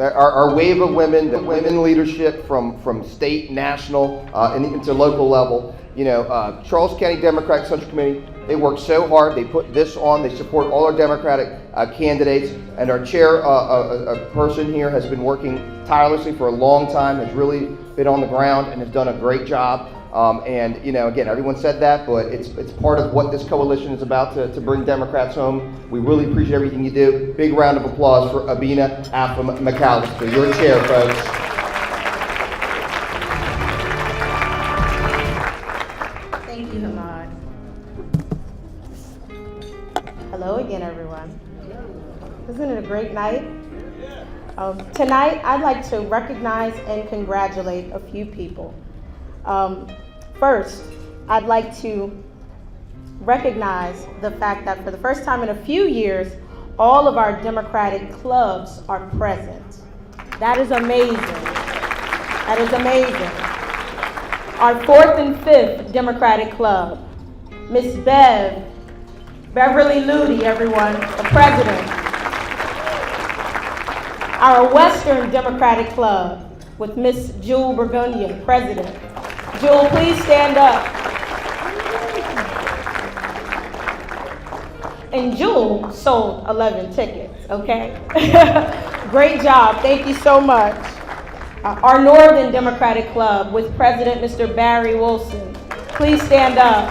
our wave of women, the women leadership from state, national, and even to local level. You know, Charles County Democratic Central Committee, they work so hard. They put this on. They support all our Democratic candidates. And our chair person here has been working tirelessly for a long time, has really been on the ground and has done a great job. And, you know, again, everyone said that, but it's part of what this coalition is about to bring Democrats home. We really appreciate everything you do. Big round of applause for Abena Affum-McAllister. Your chair, folks. Thank you, Hamad. Hello again, everyone. Isn't it a great night? Tonight, I'd like to recognize and congratulate a few people. First, I'd like to recognize the fact that for the first time in a few years, all of our Democratic clubs are present. That is amazing. That is amazing. Our 4th and 5th Democratic Club, Miss Beverly Ludy, everyone, the president. Our Western Democratic Club with Miss Jewel Burgundian, president. Jewel, please stand up. And Jewel sold 11 tickets, okay? Great job, thank you so much. Our Northern Democratic Club with President Mr. Barry Wilson. Please stand up.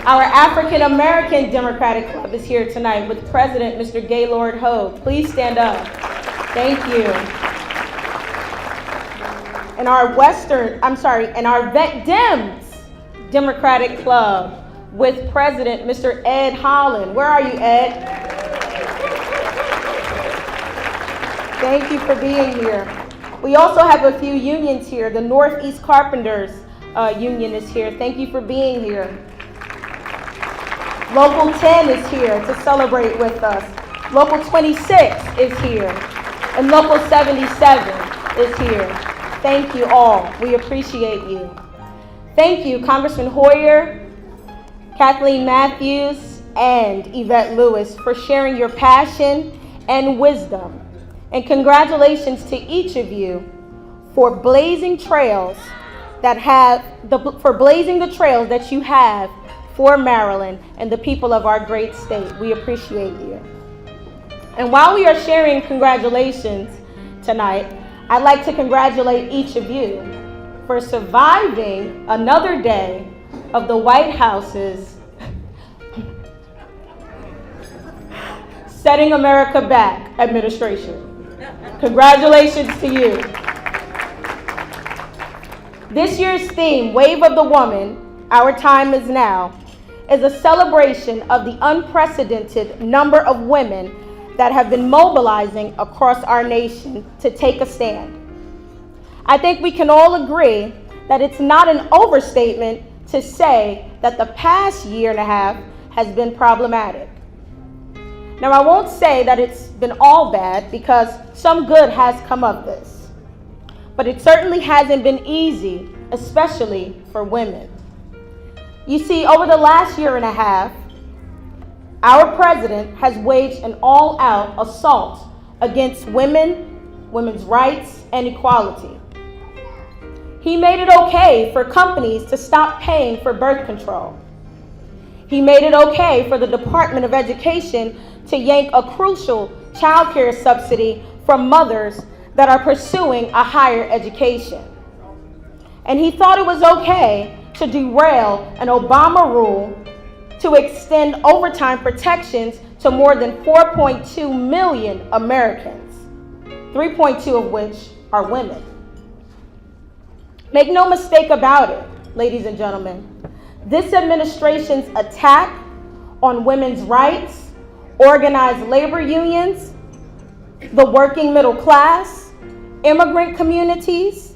Our African American Democratic Club is here tonight with President Mr. Gaylord Hogue. Please stand up. Thank you. And our Vet Dems Democratic Club with President Mr. Ed Holland. Where are you, Ed? Thank you for being here. We also have a few unions here. The Northeast Carpenters Union is here. Thank you for being here. Local 10 is here to celebrate with us. Local 26 is here. And Local 77 is here. Thank you all. We appreciate you. Thank you, Congressman Hoyer, Kathleen Matthews, and Yvette Lewis for sharing your passion and wisdom. And congratulations to each of you for blazing the trails that you have for Maryland and the people of our great state. We appreciate you. And while we are sharing congratulations tonight, I'd like to congratulate each of you for surviving another day of the White House's Setting America Back administration. Congratulations to you. This year's theme, Wave of the Woman, Our Time is Now, is a celebration of the unprecedented number of women that have been mobilizing across our nation to take a stand. I think we can all agree that it's not an overstatement to say that the past year and a half has been problematic. Now, I won't say that it's been all bad because some good has come of this, but it certainly hasn't been easy, especially for women. You see, over the last year and a half, our president has waged an all-out assault against women, women's rights, and equality. He made it okay for companies to stop paying for birth control. He made it okay for the Department of Education to yank a crucial child care subsidy from mothers that are pursuing a higher education. And he thought it was okay to derail an Obama rule to extend overtime protections to more than 4.2 million Americans, 3.2 of which are women. Make no mistake about it, ladies and gentlemen, this administration's attack on women's rights, organized labor unions, the working middle class, immigrant communities,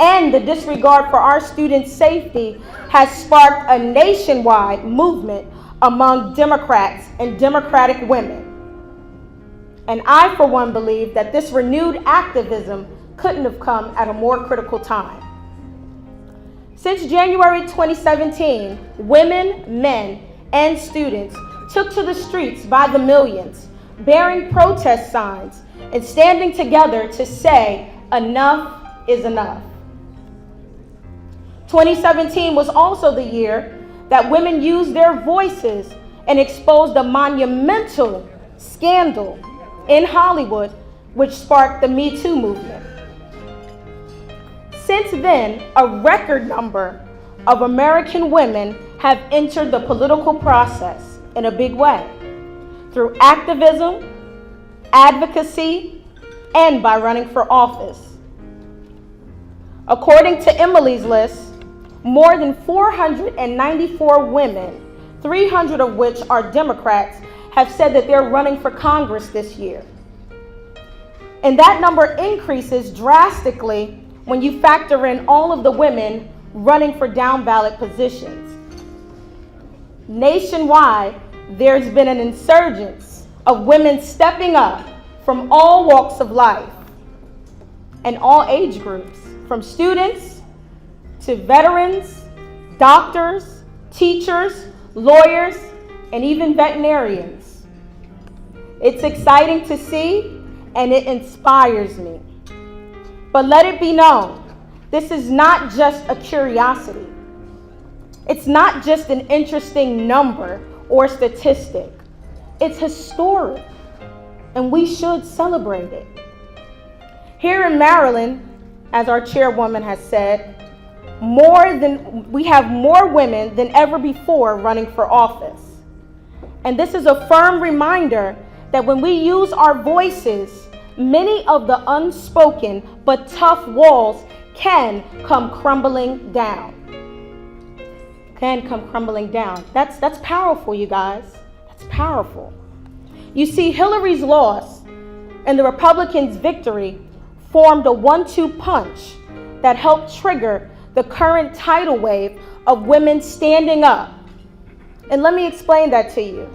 and the disregard for our students' safety has sparked a nationwide movement among Democrats and Democratic women. And I, for one, believe that this renewed activism couldn't have come at a more critical time. Since January 2017, women, men, and students took to the streets by the millions, bearing protest signs, and standing together to say, enough is enough. 2017 was also the year that women used their voices and exposed a monumental scandal in Hollywood, which sparked the Me Too movement. Since then, a record number of American women have entered the political process in a big way, through activism, advocacy, and by running for office. According to Emily's list, more than 494 women, 300 of which are Democrats, have said that they're running for Congress this year. And that number increases drastically when you factor in all of the women running for down ballot positions. Nationwide, there's been an insurgence of women stepping up from all walks of life and all age groups, from students to veterans, doctors, teachers, lawyers, and even veterinarians. It's exciting to see, and it inspires me. But let it be known, this is not just a curiosity. It's not just an interesting number or statistic. It's historic, and we should celebrate it. Here in Maryland, as our chairwoman has said, we have more women than ever before running for office. And this is a firm reminder that when we use our voices, many of the unspoken but tough walls can come crumbling down. That's powerful, you guys. That's powerful. You see, Hillary's loss and the Republicans' victory formed a 1-2 punch that helped trigger the current tidal wave of women standing up. And let me explain that to you.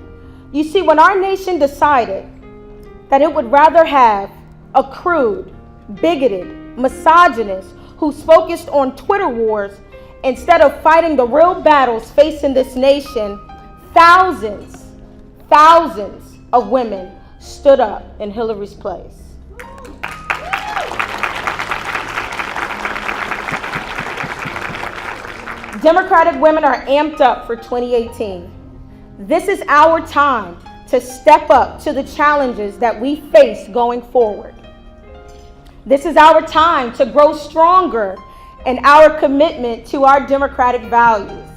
You see, when our nation decided that it would rather have a crude, bigoted, misogynist who's focused on Twitter wars instead of fighting the real battles facing this nation, thousands of women stood up in Hillary's place. Democratic women are amped up for 2018. This is our time to step up to the challenges that we face going forward. This is our time to grow stronger in our commitment to our democratic values.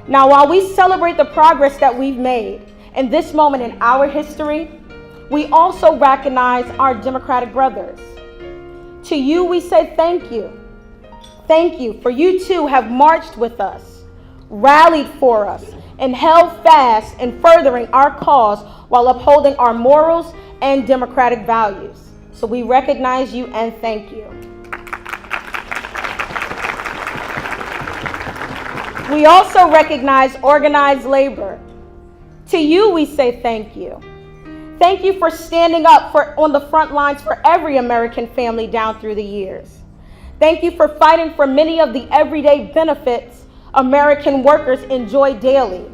Now, while we celebrate the progress that we've made in this moment in our history, we also recognize our Democratic brothers. To you, we say thank you. Thank you, for you too have marched with us, rallied for us, and held fast in furthering our cause while upholding our morals and democratic values. So we recognize you and thank you. We also recognize organized labor. To you, we say thank you. Thank you for standing up on the front lines for every American family down through the years. Thank you for fighting for many of the everyday benefits American workers enjoy daily.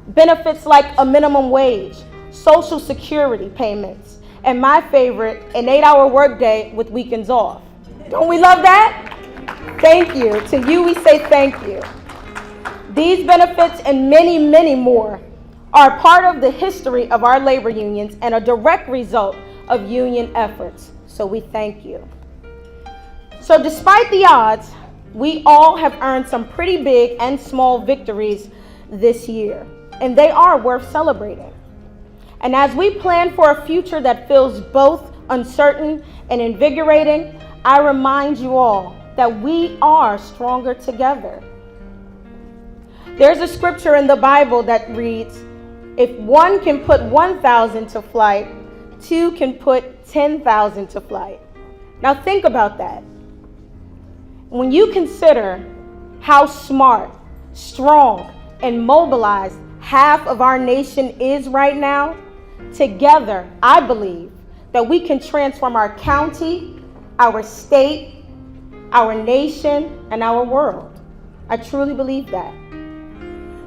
Benefits like a minimum wage, Social Security payments, and my favorite, an 8-hour workday with weekends off. Don't we love that? Thank you. To you, we say thank you. These benefits and many, many more are part of the history of our labor unions and a direct result of union efforts. So we thank you. So despite the odds, we all have earned some pretty big and small victories this year, and they are worth celebrating. And as we plan for a future that feels both uncertain and invigorating, I remind you all that we are stronger together. There's a scripture in the Bible that reads, if one can put 1,000 to flight, two can put 10,000 to flight. Now think about that. When you consider how smart, strong, and mobilized half of our nation is right now, together, I believe that we can transform our county, our state, our nation, and our world. I truly believe that.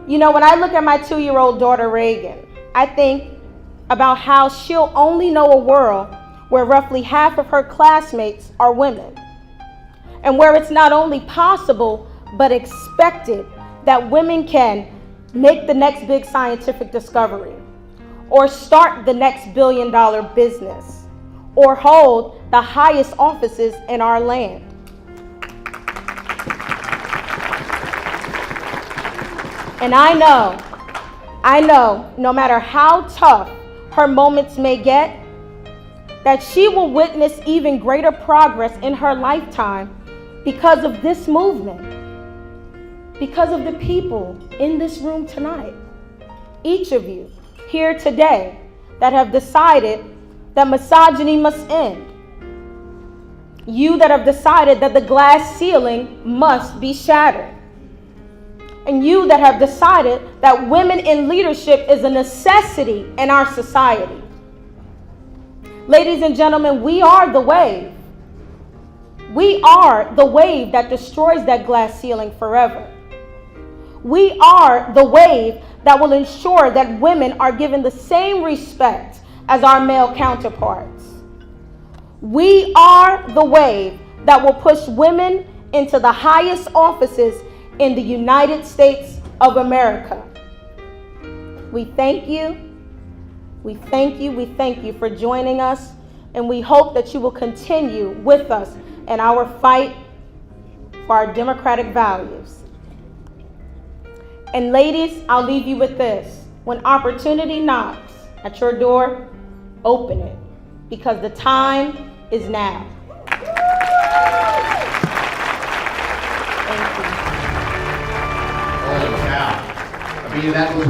You know, when I look at my 2-year-old daughter, Reagan, I think about how she'll only know a world where roughly half of her classmates are women, and where it's not only possible but expected that women can make the next big scientific discovery, or start the next billion-dollar business, or hold the highest offices in our land. And I know, no matter how tough her moments may get, that she will witness even greater progress in her lifetime because of this movement, because of the people in this room tonight. Each of you here today that have decided that misogyny must end. You that have decided that the glass ceiling must be shattered. And you that have decided that women in leadership is a necessity in our society. Ladies and gentlemen, we are the wave. We are the wave that destroys that glass ceiling forever. We are the wave that will ensure that women are given the same respect as our male counterparts. We are the wave that will push women into the highest offices in the United States of America. We thank you. We thank you. We thank you for joining us, and we hope that you will continue with us in our fight for our democratic values. And ladies, I'll leave you with this. When opportunity knocks at your door, open it, because the time is now. Thank you. Holy cow. I mean, that was